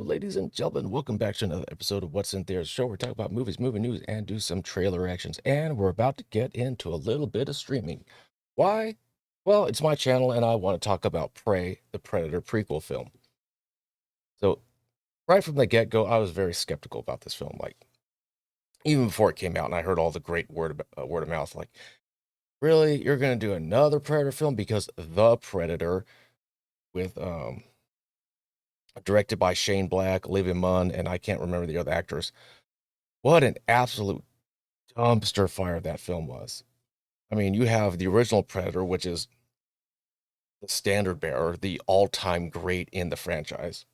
ladies and gentlemen. Welcome back to another episode of What's in There's show. We're talking about movies, movie news, and do some trailer reactions. And we're about to get into a little bit of streaming. Why? Well, it's my channel, and I want to talk about Prey, the Predator prequel film. So, right from the get go, I was very skeptical about this film. Like, even before it came out, and I heard all the great word of mouth, like, really, you're going to do another Predator film? Because The Predator, with directed by Shane Black, Olivia Munn, and I can't remember the other actors. What an absolute dumpster fire that film was. I mean, you have the original Predator, which is the standard bearer, the all-time great in the franchise.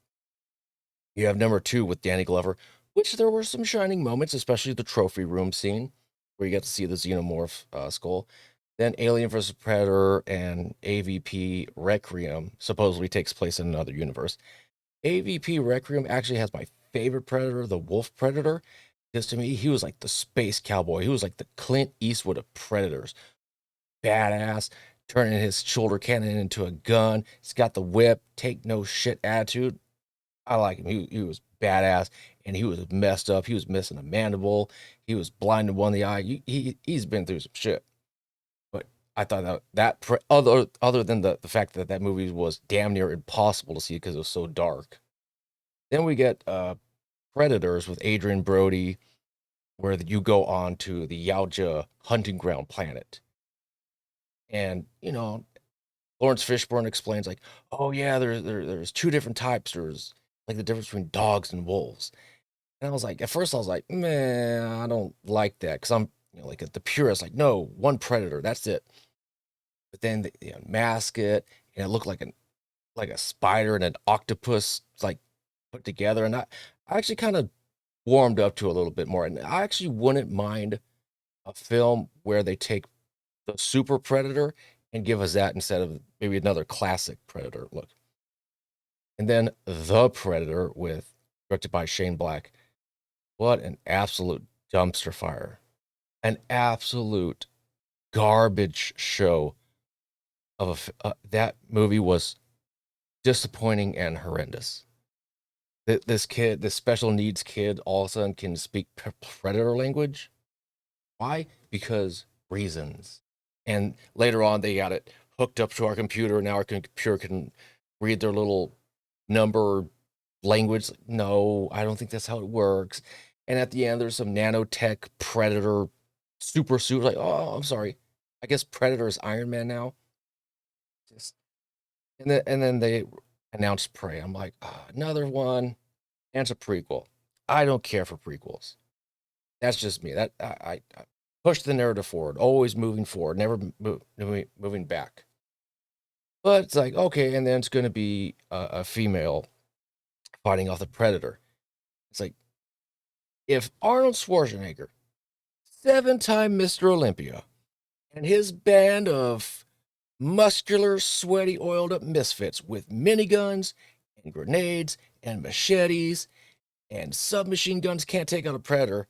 You have number two with Danny Glover, which there were some shining moments, especially the trophy room scene where you get to see the xenomorph skull. Then Alien vs. Predator and AVP Requiem supposedly takes place in another universe. AVP Requiem actually has my favorite Predator, the Wolf Predator, because to me, he was like the space cowboy. He was like the Clint Eastwood of Predators. Badass, turning his shoulder cannon into a gun. He's got the whip, take no shit attitude. I like him. He was badass, and he was messed up. He was missing a mandible. He was blind in one of the eye. He's been through some shit. But I thought other than the fact that that movie was damn near impossible to see because it was so dark. Then we get Predators with Adrian Brody, where you go on to the Yautja hunting ground planet. And, Lawrence Fishburne explains, like, oh, yeah, there's two different types. There's like the difference between dogs and wolves. And I was like, at first, I was like, man, I don't like that because I'm, like the purist, like, no, one predator, that's it. But then they unmask it, and it looked like a spider and an octopus, like put together. And I actually kind of warmed up to a little bit more. And I actually wouldn't mind a film where they take the super predator and give us that instead of maybe another classic predator look. And then the Predator with directed by Shane Black. What an absolute dumpster fire. An absolute garbage show of that movie was disappointing and horrendous. This kid, this special needs kid, all of a sudden can speak predator language. Why? Because reasons. And later on, they got it hooked up to our computer. Now our computer can read their little number language. No, I don't think that's how it works. And at the end, there's some nanotech predator super suit. Like, oh, I'm sorry. I guess Predator is Iron Man now. Just and then they announced Prey. I'm like, another one. And it's a prequel. I don't care for prequels. That's just me. That I push the narrative forward, always moving forward, never moving back. But it's like, okay, and then it's going to be a female fighting off the predator. It's like, if Arnold Schwarzenegger, seven-time Mr. Olympia, and his band of muscular, sweaty, oiled up misfits with miniguns and grenades and machetes and submachine guns can't take out a predator,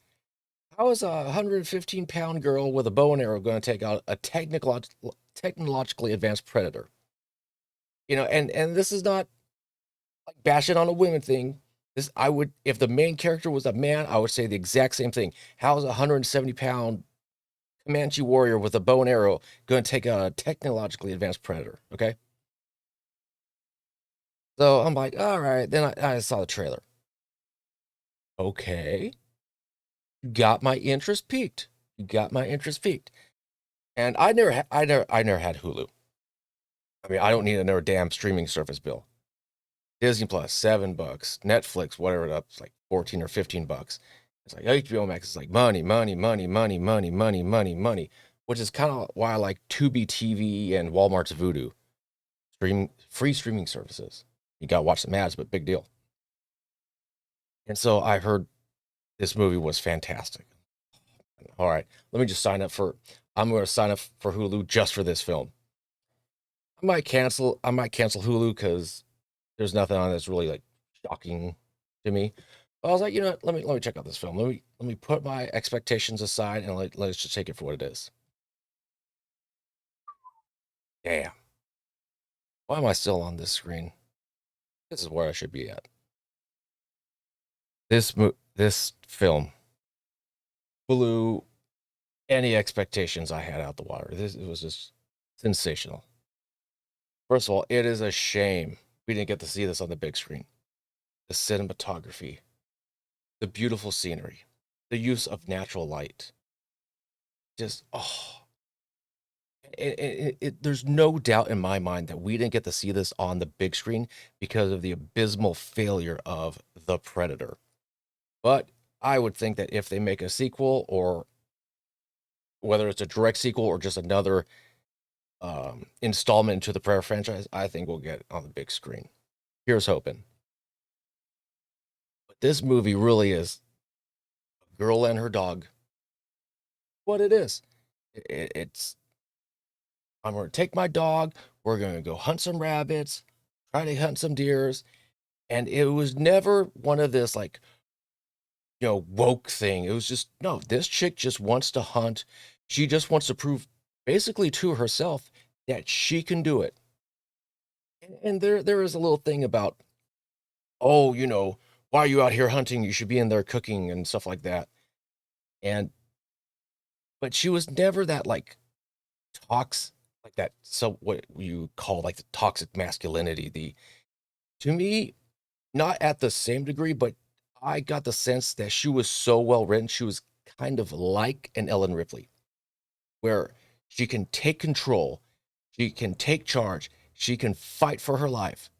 how is a 115-pound girl with a bow and arrow going to take out a technologically advanced predator? And this is not like bashing on a women thing. This I would, if the main character was a man, I would say the exact same thing. How is a 170-pound Comanche warrior with a bow and arrow going to take out a technologically advanced predator? Okay, so I'm like, all right. Then I saw the trailer. Okay, you got my interest peaked. You got my interest peaked. And I never had Hulu. I mean, I don't need another damn streaming service bill. Disney Plus, $7. Netflix, whatever it up, it's like 14 or $15. It's like HBO Max is like money, money, money, money, money, money, money, money, which is kind of why I like Tubi TV and Walmart's Vudu free streaming services. You got to watch some ads, but big deal. And so I heard this movie was fantastic. All right, let me just sign up for. I'm going to sign up for Hulu just for this film. I might cancel Hulu because there's nothing on that's really like shocking to me. But I was like, you know what? Let me check out this film. Let me put my expectations aside and let's just take it for what it is. Damn. Why am I still on this screen? This is where I should be at. This film blew any expectations I had out the water. This It was just sensational. First of all, it is a shame we didn't get to see this on the big screen. The cinematography, the beautiful scenery, the use of natural light. Just there's no doubt in my mind that we didn't get to see this on the big screen because of the abysmal failure of The Predator. But I would think that if they make a sequel, or whether it's a direct sequel or just another installment into the Predator franchise, I think we'll get it on the big screen. Here's hoping. But this movie really is a girl and her dog. What it is. It's I'm going to take my dog. We're going to go hunt some rabbits, try to hunt some deers. And it was never one of this, like, woke thing. It was just, no, this chick just wants to hunt. She just wants to prove basically to herself that she can do it. And there is a little thing about, oh, why are you out here hunting? You should be in there cooking and stuff like that. And, but she was never that, like, toxic, like that. So what you call like the toxic masculinity. To me, not at the same degree, but I got the sense that she was so well written. She was kind of like an Ellen Ripley, where she can take control, she can take charge, she can fight for her life,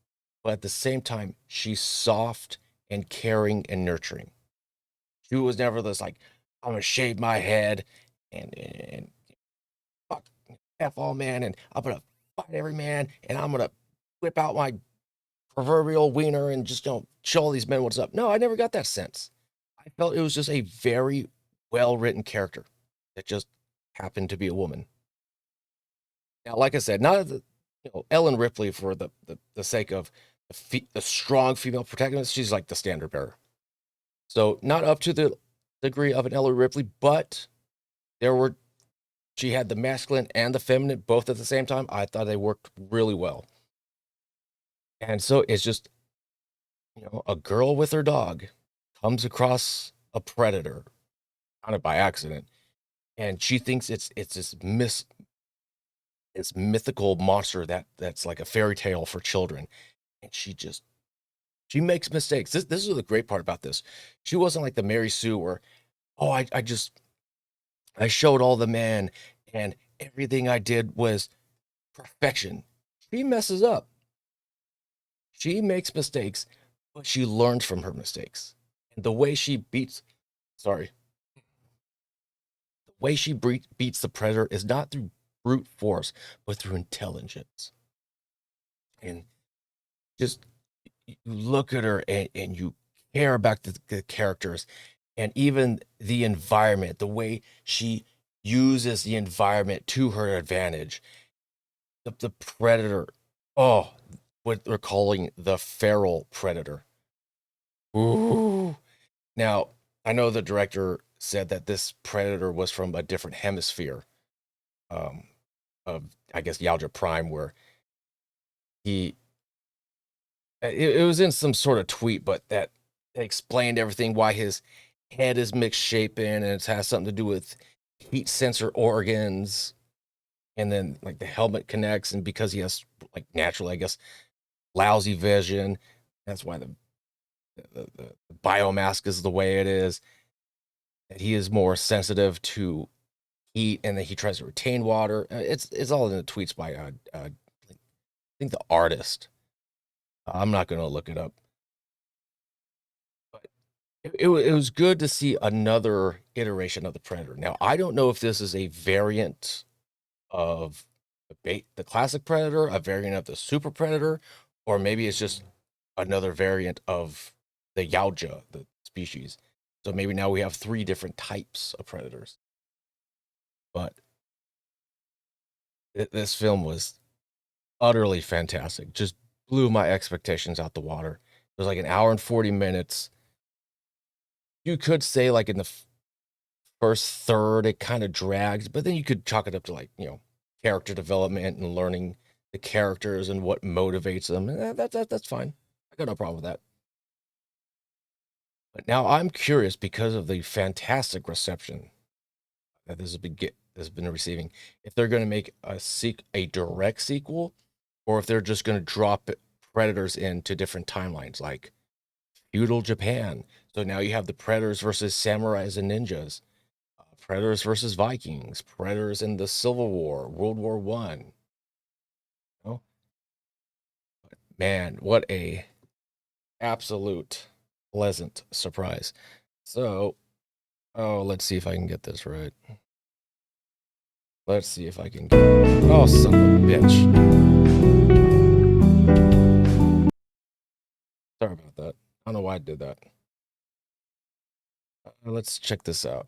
but at the same time, she's soft and caring and nurturing. She was never this, like, I'm gonna shave my head and fuck F all man, and I'm gonna fight every man, and I'm gonna whip out my proverbial wiener and just don't show all these men what's up. No, I never got that sense. I felt it was just a very well written character that just happened to be a woman. Now, like I said, not the, Ellen Ripley for the sake of the strong female protagonist. She's like the standard bearer. So not up to the degree of an Ellen Ripley, but there were she had the masculine and the feminine both at the same time. I thought they worked really well. And so it's just, a girl with her dog comes across a predator, kind of by accident, and she thinks it's this mythical monster that's like a fairy tale for children, and she makes mistakes. This is the great part about this. She wasn't like the Mary Sue where, oh, I showed all the men and everything I did was perfection. She messes up. She makes mistakes, but she learns from her mistakes. And sorry, the way she beats the predator is not through brute force, but through intelligence. And just you look at her and you care about the characters and even the environment, the way she uses the environment to her advantage. The predator, oh, what they're calling the feral predator. Ooh. Now, I know the director said that this predator was from a different hemisphere, um, of, I guess, Yaoja Prime, where he it was in some sort of tweet, but that explained everything, why his head is mixed shapen, and it has something to do with heat sensor organs, and then like the helmet connects, and because he has like naturally, I guess, lousy vision, that's why the biomask is the way it is. That he is more sensitive to heat, and then he tries to retain water. It's all in the tweets by I think the artist. I'm not going to look it up, but it was good to see another iteration of the Predator. Now, I don't know if this is a variant of the classic Predator, a variant of the Super Predator, or maybe it's just another variant of the Yaoja, the species. So maybe now we have three different types of predators. But this film was utterly fantastic. Just blew my expectations out the water. It was like an hour and 40 minutes. You could say like in the first third it kind of dragged, but then you could chalk it up to, like, character development and learning the characters and what motivates them. And that's fine. I got no problem with that. But now I'm curious because of the fantastic reception that this has been receiving, if they're going to make a direct sequel, or if they're just going to drop Predators into different timelines, like feudal Japan. So now you have the Predators versus samurais and ninjas, Predators versus Vikings, Predators in the Civil War, World War One. Oh man, what a absolute pleasant surprise. So, oh, let's see if I can get this right. Let's see if I can get. Oh, son of a bitch. Sorry about that. I don't know why I did that. Let's check this out.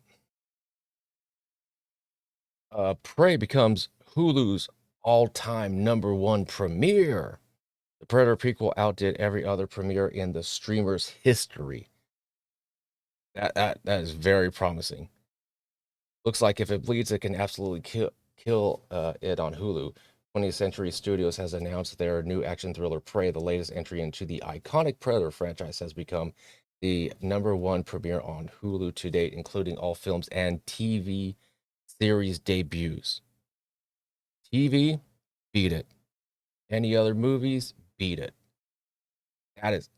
Prey becomes Hulu's all-time #1 premiere. The Predator prequel outdid every other premiere in the streamer's history. That is very promising. Looks like if it bleeds, it can absolutely kill it on Hulu. 20th Century Studios has announced their new action thriller Prey. The latest entry into the iconic Predator franchise has become the #1 premiere on Hulu to date, including all films and TV series debuts. TV, beat it. Any other movies, beat it. That is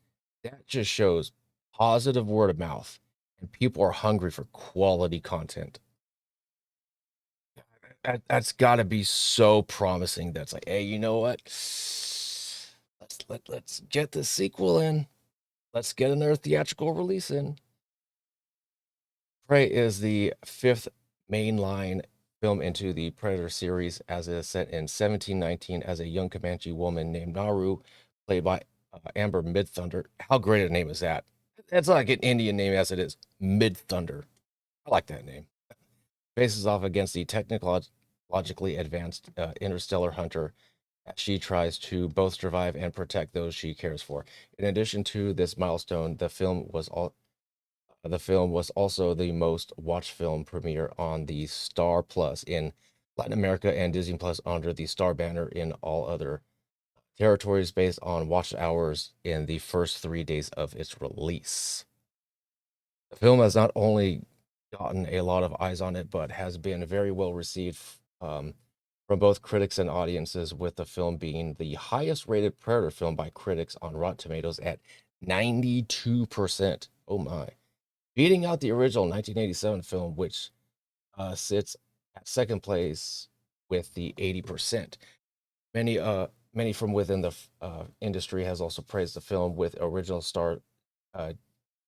that just shows positive word of mouth, and people are hungry for quality content. That's got to be so promising. That's like, hey, you know what? Let's get the sequel in. Let's get another theatrical release in. Prey is the fifth mainline film into the Predator series, as it is set in 1719 as a young Comanche woman named Naru, played by Amber Midthunder. How great a name is that? It's like an Indian name as it is. Midthunder. I like that name. Faces off against the technologically advanced interstellar hunter as she tries to both survive and protect those she cares for. In addition to this milestone, the film was also the most watched film premiere on the Star Plus in Latin America and Disney Plus under the Star banner in all other territories based on watched hours in the first 3 days of its release. The film has not only gotten a lot of eyes on it, but has been very well received from both critics and audiences, with the film being the highest rated Predator film by critics on Rotten Tomatoes at 92%. Oh my. Beating out the original 1987 film, which sits at second place with the 80%. Many from within the industry has also praised the film, with original star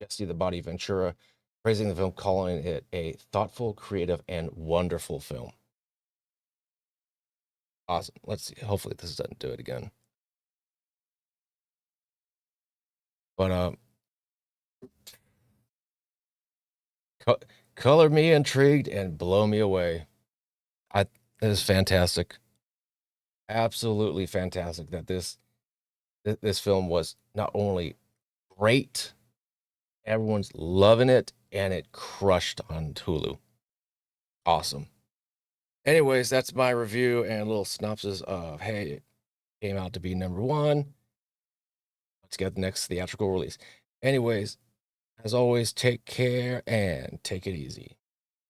Jesse the Body Ventura praising the film, calling it a thoughtful, creative, and wonderful film. Awesome. Let's see. Hopefully, this doesn't do it again. But co- color me intrigued and blow me away. I It is fantastic, absolutely fantastic that this film was not only great, everyone's loving it, and it crushed on Hulu. Awesome. Anyways, that's my review and a little synopsis of, hey, it came out to be #1. Let's get the next theatrical release. Anyways, as always, take care and take it easy.